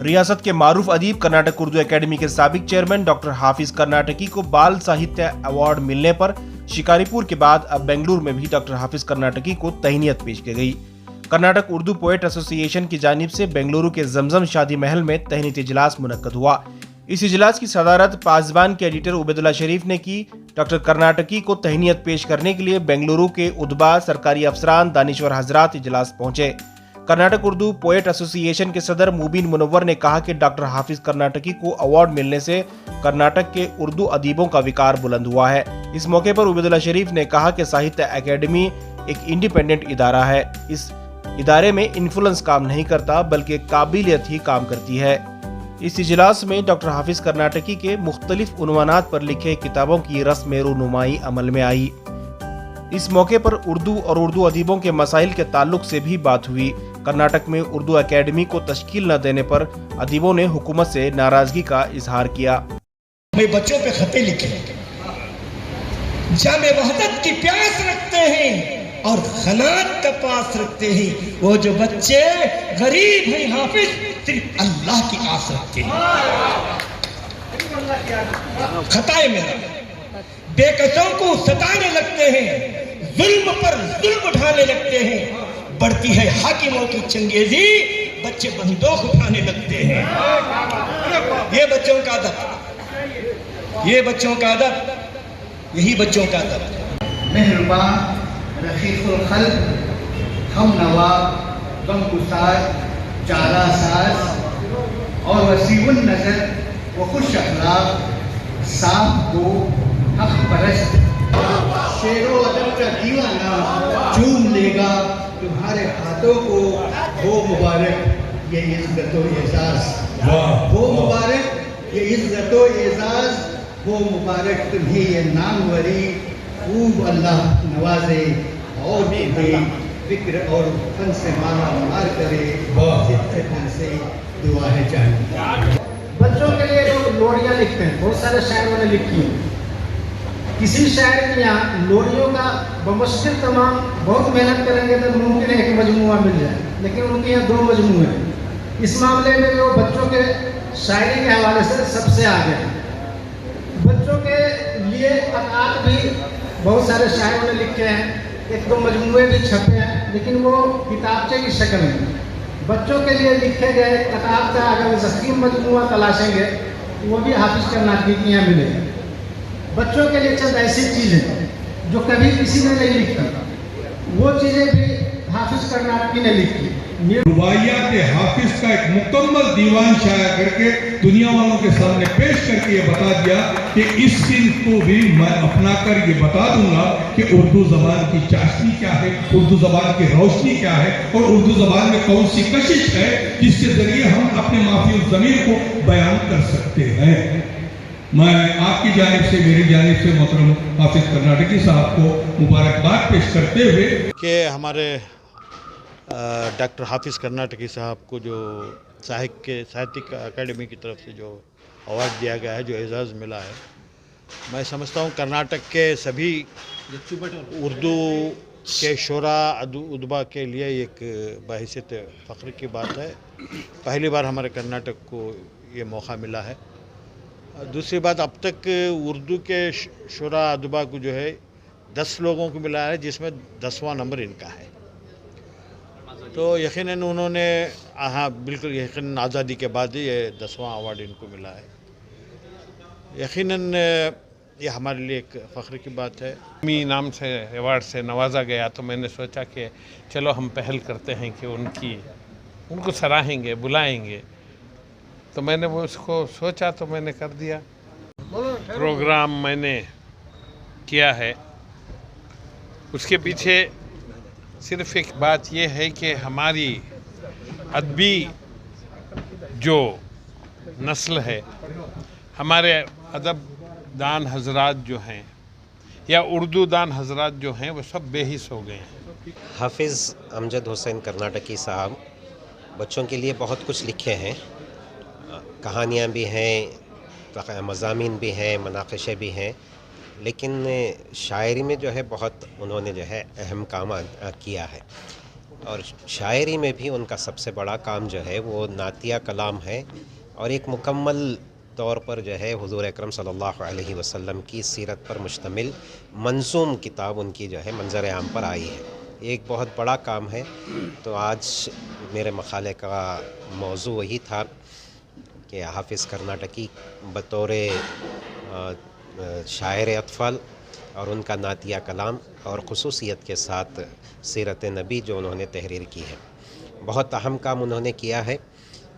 रियासत के मारूफ अदीब कर्नाटक उर्दू एकेडमी के साबिक चेयरमैन डॉक्टर हाफिज कर्नाटकी को बाल साहित्य अवार्ड मिलने पर शिकारीपुर के बाद अब बेंगलुरु में भी डॉक्टर हाफिज कर्नाटकी को तहनीयत पेश की गई। कर्नाटक उर्दू पोएट एसोसिएशन की जानिब से बेंगलुरु के जमजम शादी महल में तहनीत इजलास मुनक्कद हुआ। इस इजलास की सदारत पासबान के एडिटर उबैदुल्ला शरीफ ने की। डॉक्टर कर्नाटकी को तहनीयत पेश करने के लिए बेंगलुरु के उदबा, सरकारी अफसरान, दानिश्वर हजरात इजलास पहुंचे। कर्नाटक उर्दू पोएट एसोसिएशन के सदर मुबीन मुनव्वर ने कहा कि डॉक्टर हाफिज कर्नाटकी को अवार्ड मिलने से कर्नाटक के उर्दू अदीबों का विकार बुलंद हुआ है। इस मौके पर उबैदुल्ला शरीफ ने कहा कि साहित्य अकेडमी एक इंडिपेंडेंट इदारा है। इस इदारे में इन्फ्लुएंस काम नहीं करता बल्कि काबिलियत ही काम करती है। इस इजलास में डॉक्टर हाफिज कर्नाटकी के मुख्तलिफ उन्वानात पर लिखे किताबों की रस्म रूनुमाई अमल में आई। इस मौके पर उर्दू और उर्दू अदीबों के मसाइल के ताल्लुक से भी बात हुई। कर्नाटक में उर्दू एकेडमी को तश्कील न देने पर अदीबों ने हुकूमत से नाराजगी का इजहार किया। मैं बच्चों पे खतें लिखे जामे वहदत की प्यास रखते हैं और खनात का पास रखते हैं। वो जो बच्चे गरीब हैं हाफिज सिर्फ अल्लाह की आस रखते हैं। खताए मेरा बेकसों को सताने लगते हैं, जुल्म पर जुल्म उठाने लगते हैं। बढ़ती है हाकिमों की चंगेजी, बच्चे बंदूक उठाने लगते हैं। ये बच्चों का अदब, ये बच्चों का अदब, यही बच्चों का अदब। मेहरबान, रफीकुल खल्क, हमनवा, गमगुसार, चारासाज और वसीउन नजर व खुश अखलाक, साफ गो, हक परस्त, शेरो अदब का दीवाना चूम लेगा तुम्हारे हाथों को। हो मुबारक ये इज्जत व एजाज, हो मुबारक ये इज्जत व एजाज, हो मुबारक तुम्हें ये नामवरी। खूब अल्लाह नवाजे और दे, फिक्र और फन से माला मार करे, फन से दुआ है चाहिए। बच्चों के लिए लोग लोरियां लिखते हैं, बहुत सारे शायरों ने लिखी है। किसी शायर के यहाँ लोरियों का बमुश्किल तमाम बहुत मेहनत करेंगे तो मुमकिन है एक मजमुआ मिल जाए, लेकिन उनके यहाँ 2 मजमुए हैं। इस मामले में जो बच्चों के शायरी के हवाले से सबसे आगे है। बच्चों के लिए अकात भी बहुत सारे शायरों ने लिखे हैं, 1-2 मजमुए भी छपे हैं, लेकिन वो किताबचे की शक्ल में बच्चों के लिए लिखे गए किताब का अगर ज़ख़ीम मजमुआ तलाशेंगे तो वो भी हाफिज कर्नाटकी के यहाँ मिलेगा। बच्चों के लिए चंद ऐसी चीज़ें जो कभी किसी ने नहीं लिखी, वो चीज़ें भी हाफिज कर्नाटकी ने लिखी। रुबाइयात हाफिज का एक मुकम्मल दीवान शाया करके दुनिया वालों के सामने पेश करके ये बता दिया कि इस सिंध को भी मैं अपना कर ये बता दूंगा कि उर्दू जबान की चाशनी क्या है, उर्दू जबान की रोशनी क्या है और उर्दू जबान में कौन सी कशिश है जिसके जरिए हम अपने माफी ज़मीर को बयान कर सकते हैं। मैं आपकी जानिब से, मेरी जानिब से मोहतरम हाफिज कर्नाटकी साहब को मुबारकबाद पेश करते हुए कि हमारे डॉक्टर हाफिज कर्नाटकी साहब को जो साहित्यिक अकेडमी की तरफ से जो अवार्ड दिया गया है, जो एजाज़ मिला है, मैं समझता हूँ कर्नाटक के सभी उर्दू के शोरा उदबा के लिए एक बहैसियत फ़ख्र की बात है। पहली बार हमारे कर्नाटक को ये मौका मिला है। दूसरी बात, अब तक उर्दू के शोरा उदबा को जो है 10 लोगों को मिला है, जिसमें 10वां नंबर इनका है। तो यकीनन उन्होंने, हाँ बिल्कुल यकीनन आज़ादी के बाद ही ये 10वां अवार्ड इनको मिला है। यकीनन ये हमारे लिए एक फ़ख्र की बात है। मी नाम से अवार्ड से नवाजा गया तो मैंने सोचा कि चलो हम पहल करते हैं कि उनको सराहेंगे, बुलाएंगे। तो मैंने वो उसको सोचा तो मैंने कर दिया। प्रोग्राम मैंने किया है, उसके पीछे सिर्फ एक बात यह है कि हमारी अदबी जो नस्ल है, हमारे अदब दान हजरात जो हैं या उर्दू दान हजरात जो हैं, वो सब बेहिस हो गए हैं। हाफिज़ अमजद हुसैन कर्नाटकी साहब बच्चों के लिए बहुत कुछ लिखे हैं। कहानियाँ भी हैं, मज़ामीन भी हैं, मनाक़िशे भी हैं, लेकिन शायरी में जो है बहुत उन्होंने जो है अहम काम किया है। اور شاعری میں بھی ان کا سب سے بڑا کام جو ہے وہ نعتیہ کلام ہے، اور ایک مکمل طور پر جو ہے حضور اکرم صلی اللہ علیہ وسلم کی سیرت پر مشتمل منظوم کتاب ان کی جو ہے منظر عام پر آئی ہے. یہ ایک بہت بڑا کام ہے. تو آج میرے مقالے کا موضوع وہی تھا کہ حافظ کرناٹکی بطور شاعر اطفال اور ان کا نعتیہ کلام اور خصوصیت کے ساتھ سیرت نبی جو انہوں نے تحریر کی ہے، بہت اہم کام انہوں نے کیا ہے.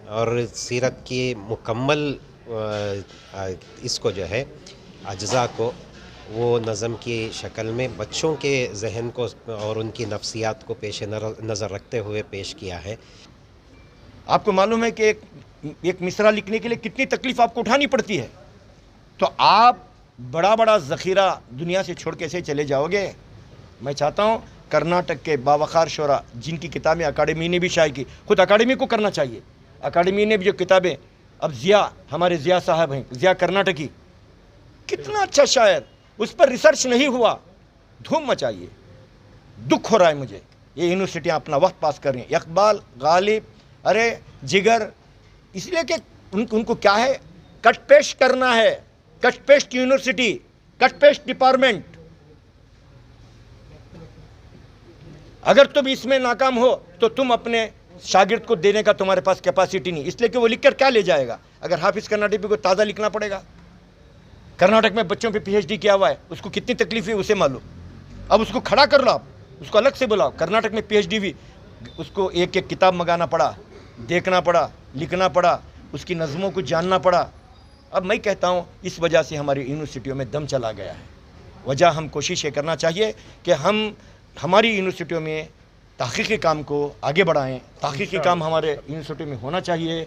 اور سیرت کی مکمل اس کو جو ہے اجزاء کو وہ نظم کی شکل میں بچوں کے ذہن کو اور ان کی نفسیات کو پیش نظر رکھتے ہوئے پیش کیا ہے. آپ کو معلوم ہے کہ ایک مصرع لکھنے کے لیے کتنی تکلیف آپ کو اٹھانی پڑتی ہے، تو آپ بڑا بڑا ذخیرہ دنیا سے چھوڑ کے ایسے چلے جاؤ گے. میں چاہتا ہوں کرناٹک کے باوقار شعراء جن کی کتابیں اکیڈمی نے بھی شائع کی، خود اکیڈمی کو کرنا چاہیے. اکیڈمی نے بھی جو کتابیں، اب ہمارے ضیاء صاحب ہیں، ضیاء کرناٹکی، کتنا اچھا شاعر، اس پر ریسرچ نہیں ہوا، دھوم مچائیے. دکھ ہو رہا ہے مجھے، یہ یونیورسٹیاں اپنا وقت پاس کر رہی ہیں. اقبال، غالب، ارے جگر، اس لیے کہ ان کو کیا ہے، کٹ پیسٹ کرنا ہے. کٹ پیسٹ یونیورسٹی، کٹ پیسٹ ڈپارٹمنٹ. اگر تم اس میں ناکام ہو تو تم اپنے شاگرد کو دینے کا تمہارے پاس کیپیسٹی نہیں، اس لیے کہ وہ لکھ کر کیا لے جائے گا. اگر حافظ کرناٹکی کو تازہ لکھنا پڑے گا. کرناٹک میں بچوں پہ پی ایچ ڈی کیا ہوا ہے، اس کو کتنی تکلیف ہے اسے معلوم. اب اس کو کھڑا کر لو، آپ اس کو الگ سے بلاؤ. کرناٹک میں پی ایچ ڈی بھی، اس کو ایک ایک کتاب منگانا پڑا، دیکھنا پڑا، لکھنا پڑا، اس کی نظموں کو جاننا پڑا. اب میں کہتا ہوں اس وجہ سے ہماری یونیورسٹیوں میں دم چلا گیا ہے. وجہ ہم کوشش یہ کرنا چاہیے کہ ہماری یونیورسٹیوں میں تحقیقی کام کو آگے بڑھائیں. تحقیقی کام ہمارے یونیورسٹی میں ہونا چاہیے.